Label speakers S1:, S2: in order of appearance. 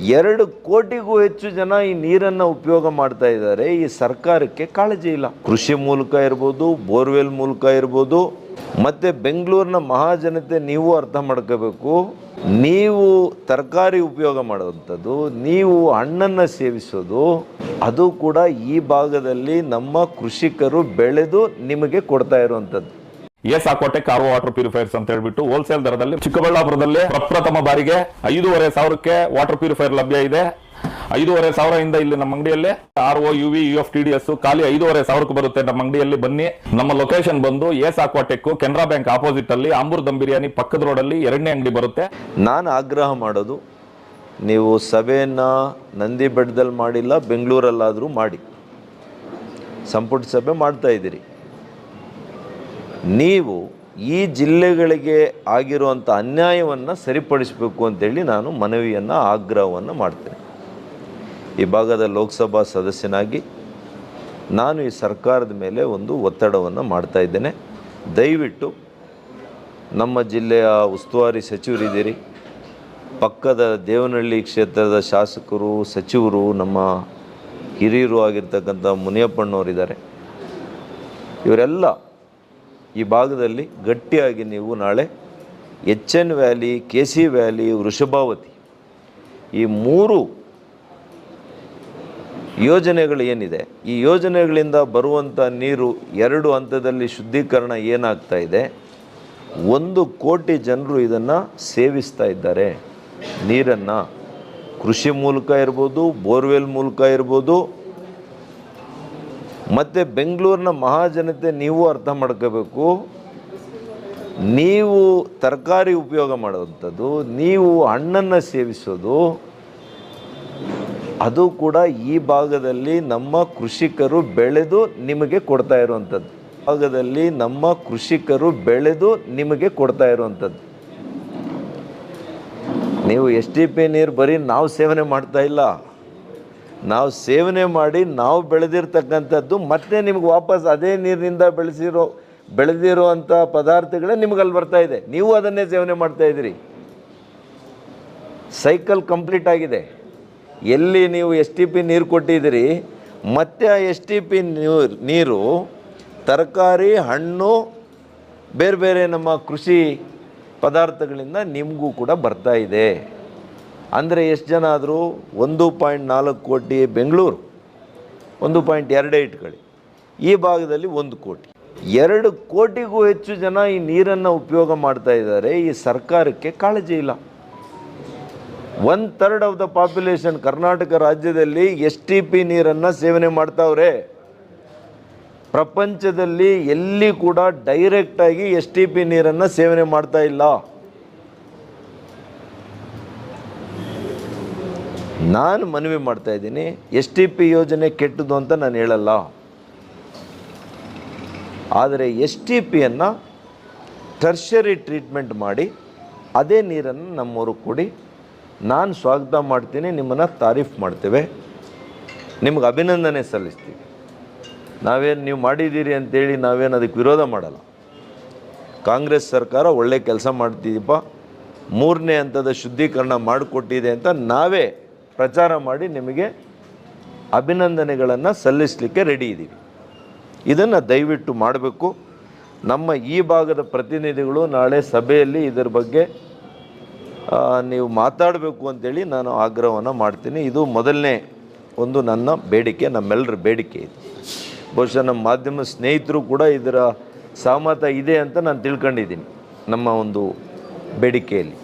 S1: 2 ಕೋಟಿಗೂ ಹೆಚ್ಚು ಜನ ಈ ನೀರನ್ನು ಉಪಯೋಗ ಮಾಡ್ತಾ ಇದ್ದಾರೆ. ಈ ಸರ್ಕಾರಕ್ಕೆ ಕಾಳಜಿ ಇಲ್ಲ. ಕೃಷಿ ಮೂಲಕ ಇರ್ಬೋದು, ಬೋರ್ವೆಲ್ ಮೂಲಕ ಇರ್ಬೋದು, ಮತ್ತು ಬೆಂಗಳೂರಿನ ಮಹಾಜನತೆ ನೀವು ಅರ್ಥ ಮಾಡ್ಕೋಬೇಕು. ನೀವು ತರಕಾರಿ ಉಪಯೋಗ ಮಾಡುವಂಥದ್ದು, ನೀವು ಹಣ್ಣನ್ನು ಸೇವಿಸೋದು, ಅದು ಕೂಡ ಈ ಭಾಗದಲ್ಲಿ ನಮ್ಮ ಕೃಷಿಕರು ಬೆಳೆದು ನಿಮಗೆ ಕೊಡ್ತಾ ಇರುವಂಥದ್ದು.
S2: ಎಸ್ಆಕ್ವಾಟೆಕ್ ಆರ್ಒ ವಾಟರ್ ಪ್ಯೂರಿಫೈರ್ಸ್ ಅಂತ ಹೇಳ್ಬಿಟ್ಟು ಹೋಲ್ಸೇಲ್ ದರದಲ್ಲಿ ಚಿಕ್ಕಬಳ್ಳಾಪುರದಲ್ಲಿ ಪ್ರಪ್ರಥಮ ಬಾರಿಗೆ 5,500ಕ್ಕೆ ವಾಟರ್ ಪ್ಯೂರಿಫೈರ್ ಲಭ್ಯ ಇದೆ. 5,500 ಇಲ್ಲಿ ನಮ್ಮ ಅಂಗಡಿಯಲ್ಲಿ ಆರ್ಒ ಯುವಿ ಯುಎಫ್ ಟಿಡಿಎಸ್ ಖಾಲಿ 5,500ಕ್ಕೆ ಬರುತ್ತೆ. ನಮ್ಮ ಅಂಗಡಿಯಲ್ಲಿ ಬನ್ನಿ. ನಮ್ಮ ಲೊಕೇಶನ್ ಬಂದು ಎಸ್ಆಕ್ವಾಟೆಕ್ ಕೆನರಾ ಬ್ಯಾಂಕ್ ಆಪೋಸಿಟ್ ಅಲ್ಲಿ ಆಂಬೂರ್ ದಮ್ ಬಿರಿಯಾನಿ ಪಕ್ಕದ ರೋಡಲ್ಲಿ 2ನೇ ಅಂಗಡಿ ಬರುತ್ತೆ.
S1: ನಾನು ಆಗ್ರಹ ಮಾಡೋದು, ನೀವು ಸಭೆಯನ್ನು ನಂದಿ ಬೆಟ್ಟದಲ್ಲಿ ಮಾಡಿಲ್ಲ, ಬೆಂಗಳೂರಲ್ಲಾದರೂ ಮಾಡಿ. ಸಂಪುಟ ಸಭೆ ಮಾಡ್ತಾ ಇದ್ದೀರಿ. ನೀವು ಈ ಜಿಲ್ಲೆಗಳಿಗೆ ಆಗಿರುವಂಥ ಅನ್ಯಾಯವನ್ನು ಸರಿಪಡಿಸಬೇಕು ಅಂತೇಳಿ ನಾನು ಮನವಿಯನ್ನು, ಆಗ್ರಹವನ್ನು ಮಾಡ್ತೇನೆ. ಈ ಭಾಗದ ಲೋಕಸಭಾ ಸದಸ್ಯನಾಗಿ ನಾನು ಈ ಸರ್ಕಾರದ ಮೇಲೆ ಒಂದು ಒತ್ತಡವನ್ನು ಮಾಡ್ತಾ ಇದ್ದೇನೆ. ದಯವಿಟ್ಟು ನಮ್ಮ ಜಿಲ್ಲೆಯ ಉಸ್ತುವಾರಿ ಸಚಿವರಿದ್ದೀರಿ, ಪಕ್ಕದ ದೇವನಹಳ್ಳಿ ಕ್ಷೇತ್ರದ ಶಾಸಕರು, ಸಚಿವರು, ನಮ್ಮ ಹಿರಿಯರು ಆಗಿರ್ತಕ್ಕಂಥ ಮುನಿಯಪ್ಪಣ್ಣವರಿದ್ದಾರೆ. ಇವರೆಲ್ಲ ಈ ಭಾಗದಲ್ಲಿ ಗಟ್ಟಿಯಾಗಿ ನೀವು ನಾಳೆ HN valley, KC valley, Vrishabhavathi ಈ 3 ಯೋಜನೆಗಳು ಏನಿದೆ, ಈ ಯೋಜನೆಗಳಿಂದ ಬರುವಂಥ ನೀರು 2 ಹಂತದಲ್ಲಿ ಶುದ್ಧೀಕರಣ ಏನಾಗ್ತಾ ಇದೆ, 1 ಕೋಟಿ ಜನರು ಇದನ್ನು ಸೇವಿಸ್ತಾ ಇದ್ದಾರೆ. ನೀರನ್ನು ಕೃಷಿ ಮೂಲಕ ಇರ್ಬೋದು, ಬೋರ್ವೆಲ್ ಮೂಲಕ ಇರ್ಬೋದು, ಮತ್ತು ಬೆಂಗಳೂರಿನ ಮಹಾಜನತೆ ನೀವು ಅರ್ಥ ಮಾಡ್ಕೋಬೇಕು. ನೀವು ತರಕಾರಿ ಉಪಯೋಗ ಮಾಡುವಂಥದ್ದು, ನೀವು ಹಣ್ಣನ್ನು ಸೇವಿಸೋದು, ಅದು ಕೂಡ ಈ ಭಾಗದಲ್ಲಿ ನಮ್ಮ ಕೃಷಿಕರು ಬೆಳೆದು ನಿಮಗೆ ಕೊಡ್ತಾ ಇರುವಂಥದ್ದು. ಭಾಗದಲ್ಲಿ ನಮ್ಮ ಕೃಷಿಕರು ಬೆಳೆದು ನಿಮಗೆ ಕೊಡ್ತಾ ಇರುವಂಥದ್ದು. ನೀವು STP ನೀರು ಬರೀ ನಾವು ಸೇವನೆ ಮಾಡ್ತಾ ಇಲ್ಲ, ನಾವು ಸೇವನೆ ಮಾಡಿ ನಾವು ಬೆಳೆದಿರ್ತಕ್ಕಂಥದ್ದು ಮತ್ತೆ ನಿಮ್ಗೆ ವಾಪಸ್ ಅದೇ ನೀರಿನಿಂದ ಬೆಳೆದಿರುವಂಥ ಪದಾರ್ಥಗಳೇ ನಿಮ್ಗಲ್ಲಿ ಬರ್ತಾ ಇದೆ. ನೀವು ಅದನ್ನೇ ಸೇವನೆ ಮಾಡ್ತಾ ಇದ್ದೀರಿ. ಸೈಕಲ್ ಕಂಪ್ಲೀಟ್ ಆಗಿದೆ. ಎಲ್ಲಿ ನೀವು STP ನೀರು ಕೊಟ್ಟಿದ್ದೀರಿ, ಮತ್ತೆ ಆ STP ನೀರು ತರಕಾರಿ, ಹಣ್ಣು, ಬೇರೆ ಬೇರೆ ನಮ್ಮ ಕೃಷಿ ಪದಾರ್ಥಗಳಿಂದ ನಿಮಗೂ ಕೂಡ ಬರ್ತಾ ಇದೆ. ಅಂದರೆ ಎಷ್ಟು ಜನ ಆದರೂ 1.4 ಕೋಟಿ ಬೆಂಗಳೂರು, 1.2 ಇಟ್ಕೊಳ್ಳಿ, ಈ ಭಾಗದಲ್ಲಿ 1 ಕೋಟಿ, 2 ಕೋಟಿಗೂ ಹೆಚ್ಚು ಜನ ಈ ನೀರನ್ನು ಉಪಯೋಗ ಮಾಡ್ತಾ ಇದ್ದಾರೆ. ಈ ಸರ್ಕಾರಕ್ಕೆ ಕಾಳಜಿ ಇಲ್ಲ. 1/3 ಆಫ್ ದ ಪಾಪ್ಯುಲೇಷನ್ ಕರ್ನಾಟಕ ರಾಜ್ಯದಲ್ಲಿ STP ನೀರನ್ನು ಸೇವನೆ ಮಾಡ್ತಾವ್ರೆ. ಪ್ರಪಂಚದಲ್ಲಿ ಎಲ್ಲಿ ಕೂಡ ಡೈರೆಕ್ಟಾಗಿ STP ನೀರನ್ನು ಸೇವನೆ ಮಾಡ್ತಾ ಇಲ್ಲ. ನಾನು ಮನವಿ ಮಾಡ್ತಾ ಇದ್ದೀನಿ, STP ಯೋಜನೆ ಕೆಟ್ಟದು ಅಂತ ನಾನು ಹೇಳಲ್ಲ, ಆದರೆ STPಯನ್ನು ಟರ್ಷರಿ ಟ್ರೀಟ್ಮೆಂಟ್ ಮಾಡಿ ಅದೇ ನೀರನ್ನು ನಮ್ಮವರು ಕೊಡಿ. ನಾನು ಸ್ವಾಗತ ಮಾಡ್ತೀನಿ, ನಿಮ್ಮನ್ನು ತಾರೀಫ್ ಮಾಡ್ತೇವೆ, ನಿಮ್ಗೆ ಅಭಿನಂದನೆ ಸಲ್ಲಿಸ್ತೀವಿ. ನಾವೇನು ನೀವು ಮಾಡಿದ್ದೀರಿ ಅಂತೇಳಿ ನಾವೇನು ಅದಕ್ಕೆ ವಿರೋಧ ಮಾಡಲ್ಲ. ಕಾಂಗ್ರೆಸ್ ಸರ್ಕಾರ ಒಳ್ಳೆ ಕೆಲಸ ಮಾಡ್ತಿದ್ದೀಪ, 3ನೇ ಹಂತದ ಶುದ್ಧೀಕರಣ ಮಾಡಿಕೊಟ್ಟಿದೆ ಅಂತ ನಾವೇ ಪ್ರಚಾರ ಮಾಡಿ ನಿಮಗೆ ಅಭಿನಂದನೆಗಳನ್ನು ಸಲ್ಲಿಸಲಿಕ್ಕೆ ರೆಡಿ ಇದ್ದೀವಿ. ಇದನ್ನು ದಯವಿಟ್ಟು ಮಾಡಬೇಕು. ನಮ್ಮ ಈ ಭಾಗದ ಪ್ರತಿನಿಧಿಗಳು ನಾಳೆ ಸಭೆಯಲ್ಲಿ ಇದರ ಬಗ್ಗೆ ನೀವು ಮಾತಾಡಬೇಕು ಅಂತೇಳಿ ನಾನು ಆಗ್ರಹವನ್ನು ಮಾಡ್ತೀನಿ. ಇದು ಮೊದಲನೇ ಒಂದು ನನ್ನ ಬೇಡಿಕೆ, ನಮ್ಮೆಲ್ಲರ ಬೇಡಿಕೆ ಇದು. ಬಹುಶಃ ನಮ್ಮ ಮಾಧ್ಯಮ ಸ್ನೇಹಿತರು ಕೂಡ ಇದರ ಸಹಮತ ಇದೆ ಅಂತ ನಾನು ತಿಳ್ಕೊಂಡಿದ್ದೀನಿ ನಮ್ಮ ಒಂದು ಬೇಡಿಕೆಯಲ್ಲಿ.